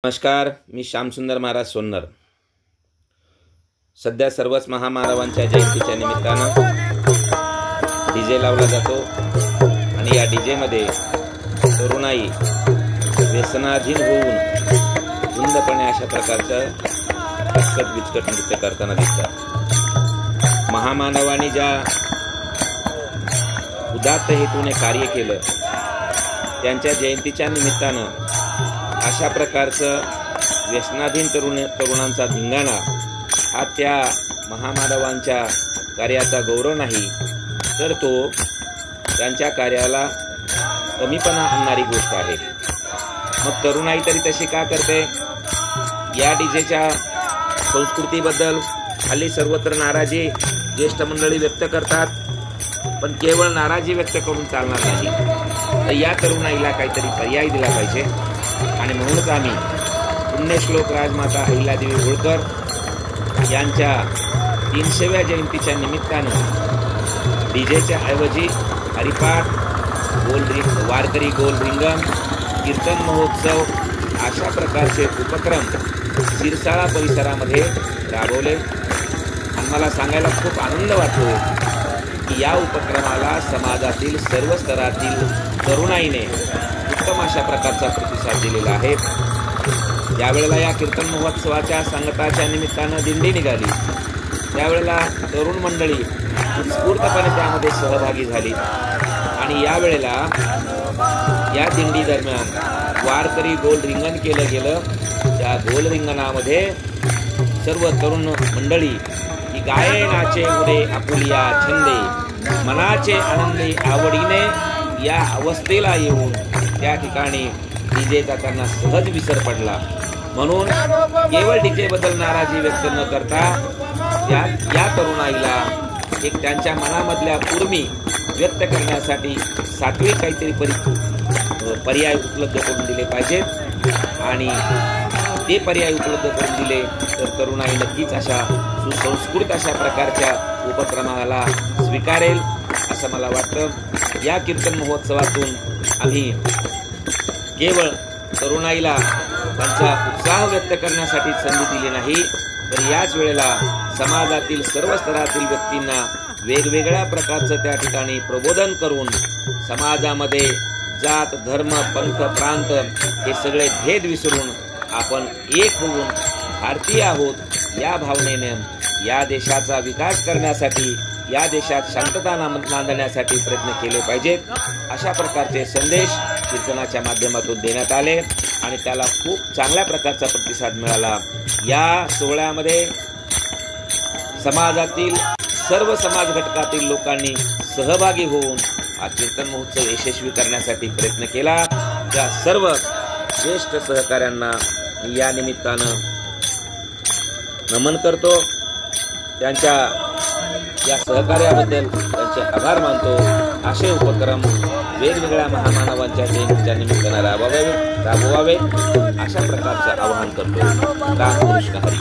नमस्कार, मी श्यामसुंदर महाराज सोन्नर। सध्या सर्वच महामानवांच्या जयंतीच्या निमित्तानं डीजे लावला जातो आणि या डीजे मध्ये तरुणाई व्यसनाधीन होऊन झुंडपणे अशा प्रकारचं कचकट विचकट नृत्य करताना दिसतात। महामानवांनी ज्या उदात्त हेतूने कार्य केलं त्यांच्या जयंतीच्या निमित्तानं अशा प्रकारचं व्यसनाधीन तरुणांचा धिंगाणा हा त्या महामानवांच्या कार्याचा गौरव नाही, तर तो त्यांच्या कार्याला कमीपणा आणणारी गोष्ट आहे। मग तरुणाई तरी तशी का करते? या डीजेच्या संस्कृतीबद्दल हल्ली सर्वत्र नाराजी ज्येष्ठ मंडळी व्यक्त करतात, पण केवळ नाराजी व्यक्त करून चालणार नाही, तर या तरुणाईला काहीतरी पर्याय दिला पाहिजे। आणि म्हणूनच आम्ही पुण्यश्लोक राजमाता अहिल्यादेवी होळकर यांच्या 300व्या जयंतीच्या निमित्तानं डीजेच्या ऐवजी हरिपाठ, वारकरी गोल रिंगण, कीर्तन महोत्सव अशा प्रकारचे उपक्रम सिरसाळा परिसरामध्ये राबवले। आणि मला सांगायला खूप आनंद वाटतो की या उपक्रमाला समाजातील सर्व स्तरातील तरुणाईने उत्तम अशा प्रकारचा प्रतिसाद दिलेला आहे। ज्यावेळेला या कीर्तन महोत्सवाच्या सांगताच्या निमित्तानं दिंडी निघाली त्यावेळेला तरुण मंडळी उत्स्फूर्तपणे त्यामध्ये सहभागी झाली आणि यावेळेला या दिंडी दरम्यान वारकरी गोल रिंगण केलं गेलं। त्या गोल रिंगणामध्ये सर्व तरुण मंडळी की गाये नाचे उडे आपुलिया छंदे, मनाचे आनंदे आवडीने या अवस्थेला येऊन त्या ठिकाणी डीजेचा त्यांना सहज विसर पडला। म्हणून केवळ डीजे बद्दल नाराजी व्यक्त न करता या तरुणाईला एक त्यांच्या मनामधल्या उर्मी व्यक्त करण्यासाठी सात्विक काहीतरी पर्याय उपलब्ध करून दिले पाहिजेत आणि ते पर्याय उपलब्ध करून दिले तर तरुणाई नक्कीच अशा सुसंस्कृत अशा प्रकारच्या उपक्रमाला स्वीकारेल असं मला वाटतं। या कीर्तन महोत्सवातून आम्ही केवळ तरुणाईला त्यांचा उत्साह व्यक्त करण्यासाठी संधी दिली नाही, तर याच वेळेला समाजातील सर्व स्तरातील व्यक्तींना वेगवेगळ्या प्रकारचं त्या ठिकाणी प्रबोधन करून समाजामध्ये जात, धर्म, पंथ, प्रांत हे सगळे भेद विसरून आपण एक होऊन भारतीय आहोत या भावनेने या देशाचा विकास करण्यासाठी, या देशात शांतता नांदण्यासाठी प्रयत्न केले पाहिजेत। अशा प्रकारचे संदेश कीर्तनाच्या माध्यमातून देण्यात आले आणि त्याला खूप चांगल्या प्रकारचा प्रतिसाद मिळाला। या सोहळ्यामध्ये समाजातील सर्व समाज घटकातील लोकांनी सहभागी होऊन हा कीर्तन महोत्सव यशस्वी करण्यासाठी प्रयत्न केला। त्या सर्व ज्येष्ठ सहकाऱ्यांना या निमित्तानं नमन करतो, त्यांच्या या सहकार्याबद्दल त्यांचे आभार मानतो। असे उपक्रम वेगवेगळ्या महामानवांच्या जयंतीच्या निमित्तानं राबवावे अशा प्रकारचं आवाहन करतो। रामकृष्ण हरी।